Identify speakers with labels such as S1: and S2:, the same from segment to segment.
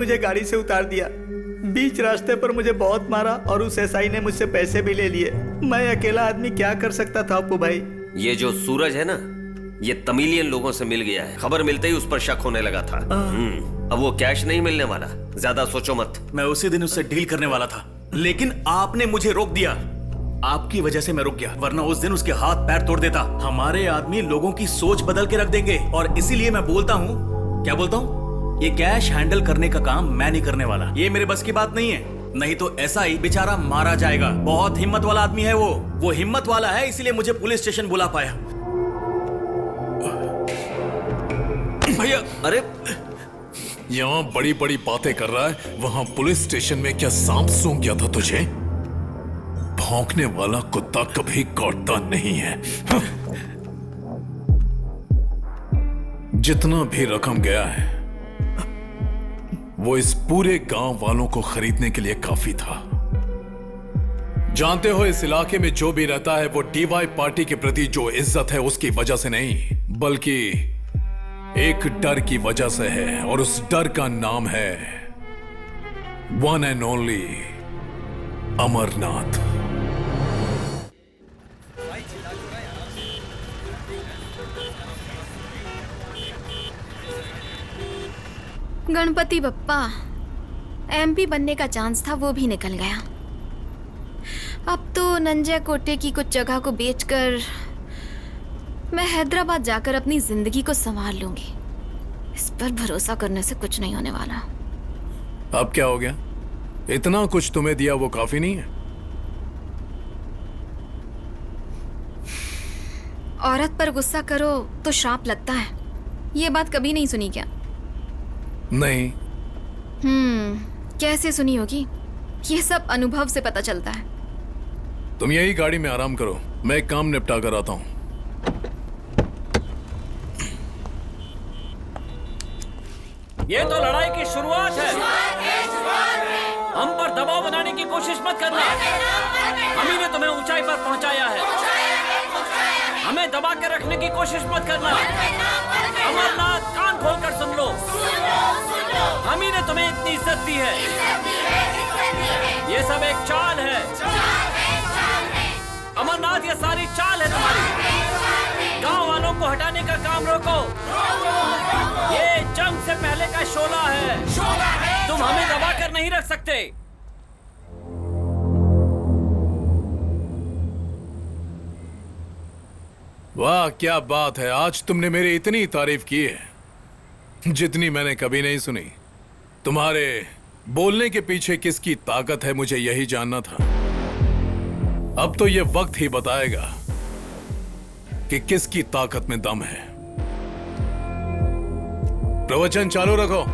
S1: मुझे गाड़ी से उतार दिया। बीच रास्ते पर मुझे बहुत मारा और उस एसआई ने मुझसे पैसे भी ले लिए। मैं अकेला आदमी क्या कर सकता था अप्पू भाई।
S2: ये जो सूरज है ना, ये तमिलियन लोगों से मिल गया है। खबर मिलते ही उस पर शक होने लगा था। अब वो कैश नहीं मिलने वाला, ज्यादा सोचो मत।
S3: मैं उसी दिन उससे डील करने वाला था, लेकिन आपने मुझे रोक दिया। आपकी वजह से मैं रुक गया, वरना उस दिन उसके हाथ पैर तोड़ देता। हमारे आदमी लोगों की सोच बदल के रख देंगे, और इसीलिए मैं बोलता हूँ, क्या बोलता हूँ, ये कैश हैंडल करने का काम मैं नहीं करने वाला। ये मेरे बस की बात नहीं है, नहीं तो ऐसा ही बेचारा मारा जाएगा। बहुत हिम्मत वाला आदमी है वो हिम्मत वाला है, इसीलिए मुझे पुलिस स्टेशन बुला पाया।
S2: भैया, अरे
S4: यहाँ बड़ी बड़ी बातें कर रहा है, वहां पुलिस स्टेशन में क्या सांप सूंघ गया था तुझे? भौंकने वाला कुत्ता कभी कौड़ता नहीं है। जितना भी रकम गया है वो इस पूरे गांव वालों को खरीदने के लिए काफी था। जानते हो, इस इलाके में जो भी रहता है वो डीवाई पार्टी के प्रति जो इज्जत है उसकी वजह से नहीं, बल्कि एक डर की वजह से है, और उस डर का नाम है one and only Amarnath.
S5: Ganpati Bappa, MP बनने का चांस था वो भी निकल गया। अब तो नंजा कोटे की कुछ जगह को बेचकर मैं हैदराबाद जाकर अपनी जिंदगी को संभाल लूंगी। इस पर भरोसा करने से कुछ नहीं होने वाला।
S4: अब क्या हो गया? इतना कुछ तुम्हें दिया वो काफी नहीं है?
S5: औरत पर गुस्सा करो तो श्राप लगता है, ये बात कभी नहीं सुनी क्या?
S4: नहीं।
S5: कैसे सुनी होगी? ये सब अनुभव से पता चलता है।
S4: तुम यही गाड़ी में आराम करो, मैं एक काम निपटा कर आता हूं।
S6: ये तो लड़ाई की शुरुआत है। हम पर दबाव बनाने की कोशिश मत करना। हम ही ने तुम्हें ऊंचाई पर पहुंचाया है। हमें दबा के रखने की कोशिश मत करना। अमरनाथ, कान खोलकर सुन लो। हम ही ने तुम्हें इतनी इज्जत दी है। ये सब एक चाल है। अमरनाथ, ये सारी चाल है तुम्हारी। गांव वालों को हटाने का काम रोको। ये जंग से पहले का शोला है। तुम हमें दबा कर नहीं रख सकते।
S4: वाह, क्या बात है! आज तुमने मेरी इतनी तारीफ की है जितनी मैंने कभी नहीं सुनी। तुम्हारे बोलने के पीछे किसकी ताकत है मुझे यही जानना था। अब तो यह वक्त ही बताएगा कि किसकी ताकत में दम है। प्रवचन चालू रखो।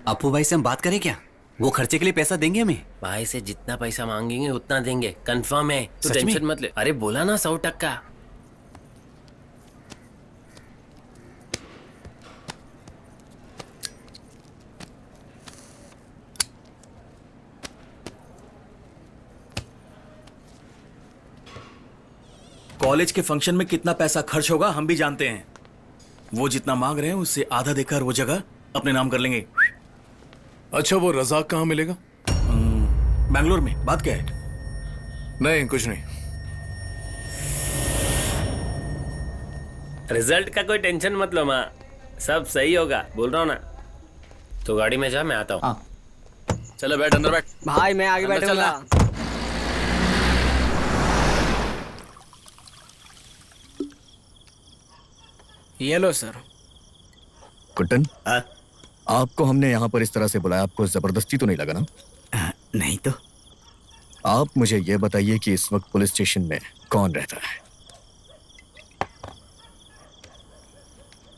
S7: अप्पू भाई से हम बात करें क्या? वो खर्चे के लिए पैसा देंगे हमें?
S2: भाई से जितना पैसा मांगेंगे उतना देंगे, कंफर्म है। तो
S7: सच
S2: टेंशन
S7: में?
S2: मत ले। अरे बोला ना 100%।
S3: कॉलेज के फंक्शन में कितना पैसा खर्च होगा हम भी जानते हैं। वो जितना मांग रहे हैं उससे आधा देकर वो जगह अपने नाम कर लेंगे।
S4: अच्छा, वो रज़ाक कहाँ मिलेगा?
S3: बैंगलोर में। बात क्या है?
S4: नहीं, कुछ नहीं।
S2: रिजल्ट का कोई टेंशन मत लो माँ, सब सही होगा, बोल रहा हूँ ना। तो गाड़ी में जा, मैं आता हूँ।
S7: चलो बैठ, अंदर बैठ।
S8: भाई मैं आगे बैठूंगा।
S7: ये लो सर।
S9: कुट्टन, आपको हमने यहाँ पर इस तरह से बुलाया, आपको जबरदस्ती तो नहीं लगा ना?
S7: नहीं तो।
S9: आप मुझे ये बताइए कि इस वक्त पुलिस स्टेशन में कौन रहता है?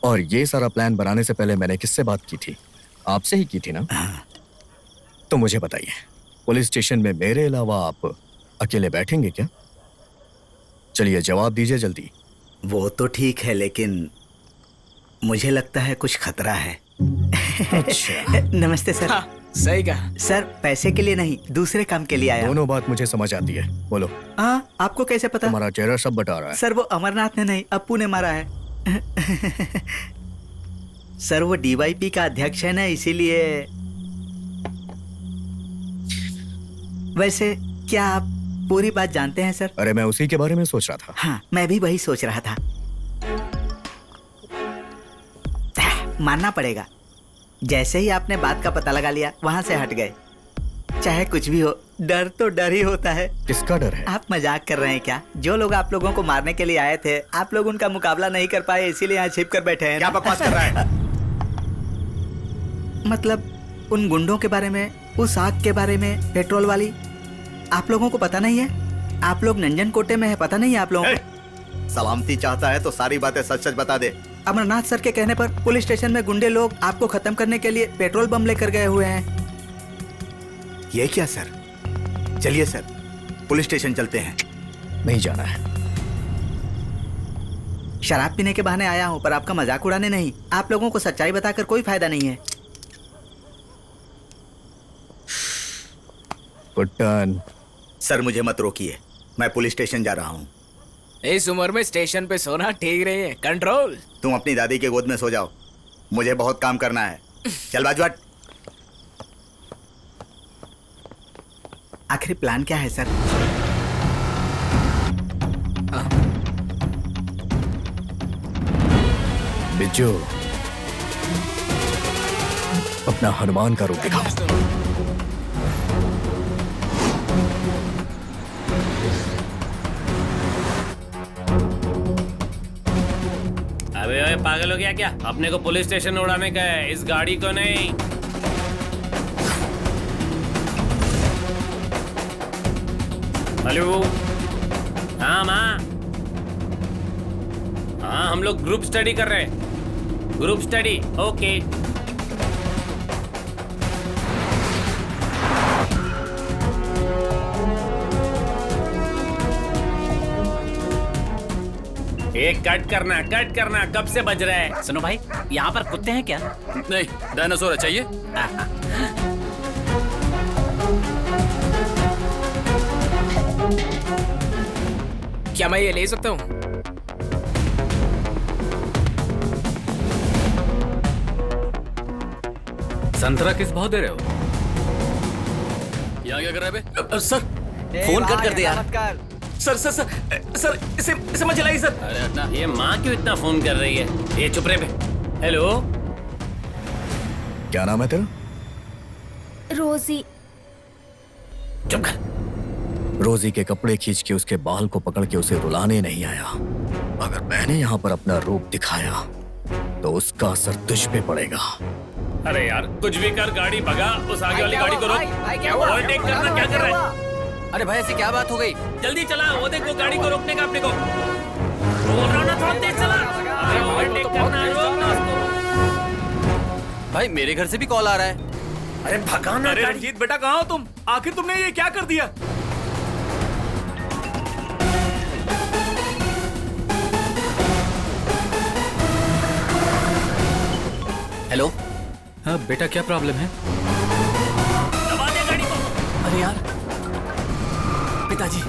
S9: और ये सारा प्लान बनाने से पहले मैंने किससे बात की थी? आपसे ही की थी ना? तो मुझे बताइए, पुलिस स्टेशन में मेरे अलावा आप अकेले बैठेंगे क्या? चलिए जवाब दीजिए जल्दी।
S8: वो तो ठीक है, लेकिन मुझे लगता है कुछ खतरा है।
S9: अच्छा।
S8: नमस्ते सर।
S6: हाँ, सही कहा।
S8: सर पैसे के लिए नहीं, दूसरे काम के लिए आया।
S9: दोनों बात मुझे समझ आती है, बोलो।
S8: हाँ, आपको कैसे पता?
S9: तुम्हारा चेहरा सब बता रहा है।
S8: सर वो अमरनाथ ने नहीं, अप्पू ने मारा है। सर वो डीवाईपी का अध्यक्ष है ना, इसीलिए। वैसे क्या आप पूरी बात जानते हैं सर?
S9: अरे मैं उसी के बारे में सोच रहा था।
S8: हाँ, मैं भी वही सोच रहा था। मानना पड़ेगा, जैसे ही आपने बात का पता लगा लिया वहां से हट गए। चाहे कुछ भी हो, डर तो डर ही होता है।
S9: किसका डर है?
S8: आप मजाक कर रहे हैं क्या? जो लोग आप लोगों को मारने के लिए आए थे, आप लोग उनका मुकाबला नहीं कर पाए, इसीलिए यहाँ छिप कर बैठे हैं।
S3: क्या बकवास कर रहा है?
S8: मतलब उन गुंडों के बारे में, उस आग के बारे में, पेट्रोल वाली, आप लोगों को पता नहीं है? आप लोग नंजन कोटे में है, पता नहीं है आप लोगों को?
S10: सलामती चाहता है तो सारी बातें सच सच बता दे।
S8: अमरनाथ सर के कहने पर पुलिस स्टेशन में गुंडे लोग आपको खत्म करने के लिए पेट्रोल बम लेकर गए हुए हैं।
S10: ये क्या सर? चलिए सर, पुलिस स्टेशन चलते हैं।
S9: नहीं जाना है।
S8: शराब पीने के बहाने आया हूँ, पर आपका मजाक उड़ाने नहीं। आप लोगों को सच्चाई बताकर कोई फायदा नहीं है।
S9: कुट्टन,
S10: सर मुझे मत रोकिए, मैं पुलिस स्टेशन जा रहा हूँ।
S6: इस उम्र में स्टेशन पे सोना ठीक नहीं है। कंट्रोल।
S10: तुम अपनी दादी के गोद में सो जाओ, मुझे बहुत काम करना है। चल बाजू हट।
S8: आखिर प्लान क्या है सर?
S9: बिज्जू, अपना हनुमान का रूप दिखाओ।
S6: अबे ओए, पागल हो गया क्या? अपने को पुलिस स्टेशन उड़ाने का है, इस गाड़ी को नहीं। हेलो। हाँ माँ। हाँ, हम लोग ग्रुप स्टडी कर रहे हैं। Group study, okay. एक कट करना कब से बज रहा है?
S7: सुनो भाई, यहाँ पर कुत्ते हैं क्या?
S3: नहीं, डायनासोर चाहिए।
S6: क्या मैं ये ले सकता हूँ?
S3: संतरा किस भाव दे रहे हो? यहाँ क्या कर रहे बे? सर,
S7: फोन कट कर दे यार।
S3: सर सर सर सर, इसे मत जलाइए सर। अरे हटना।
S6: ये माँ क्यों इतना फोन कर रही है? ये चुप रहे बे। हेलो।
S9: क्या नाम है तेरा?
S5: रोजी।
S6: चुप कर।
S9: रोजी के कपड़े खींच के उसके बाल को पकड़ के उसे रुलाने नहीं आया। अगर मैंने यहाँ पर अपना रूप दिखाया तो उसका असर तुझ पे पड़ेगा।
S6: अरे यार, कुछ भी कर, गाड़ी भगा। उस आगे वाली गाड़ी को रोक। ओवरटेक करना क्या कर रहा है?
S7: अरे भाई, ऐसी क्या बात हो गई?
S6: जल्दी चला, वो देखो गाड़ी को रोकने का अपने को। बोल रहा ना, थोड़ा तेज चला। अरे ओवरटेक करना है, रोकना उसको।
S7: भाई मेरे घर से भी कॉल आ रहा है।
S6: अरे भगाना।
S3: अरे रंजीत बेटा, कहाँ हो तुम? आखिर तुमने ये क्या कर दिया?
S7: हेलो।
S3: हाँ बेटा, क्या प्रॉब्लम है?
S6: दबा दे गाड़ी को।
S7: अरे यार, पिताजी।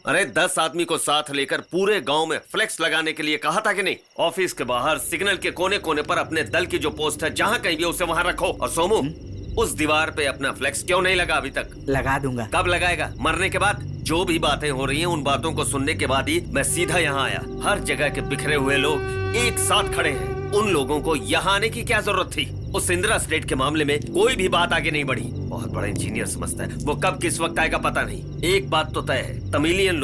S2: अरे 10 आदमी को साथ लेकर पूरे गांव में फ्लेक्स लगाने के लिए कहा था कि नहीं? ऑफिस के बाहर सिग्नल के कोने कोने पर अपने दल की जो पोस्ट है, जहां कहीं भी उसे वहां रखो। और सोमू, उस दीवार पे अपना फ्लेक्स क्यों नहीं लगा अभी तक?
S8: लगा दूंगा।
S2: कब लगाएगा? मरने के बाद? जो भी बातें हो रही हैं, उन बातों को सुनने के बाद ही मैं सीधा यहाँ आया। हर जगह के बिखरे हुए लोग एक साथ खड़े हैं। उन लोगों को यहाँ आने की क्या जरूरत थी? उस इंदिरा स्टेट के मामले में कोई भी बात आगे नहीं बढ़ी। बहुत बड़ा इंजीनियर समझता है, वो कब किस वक्त आएगा पता नहीं। एक बात तो तय है, तमिलियन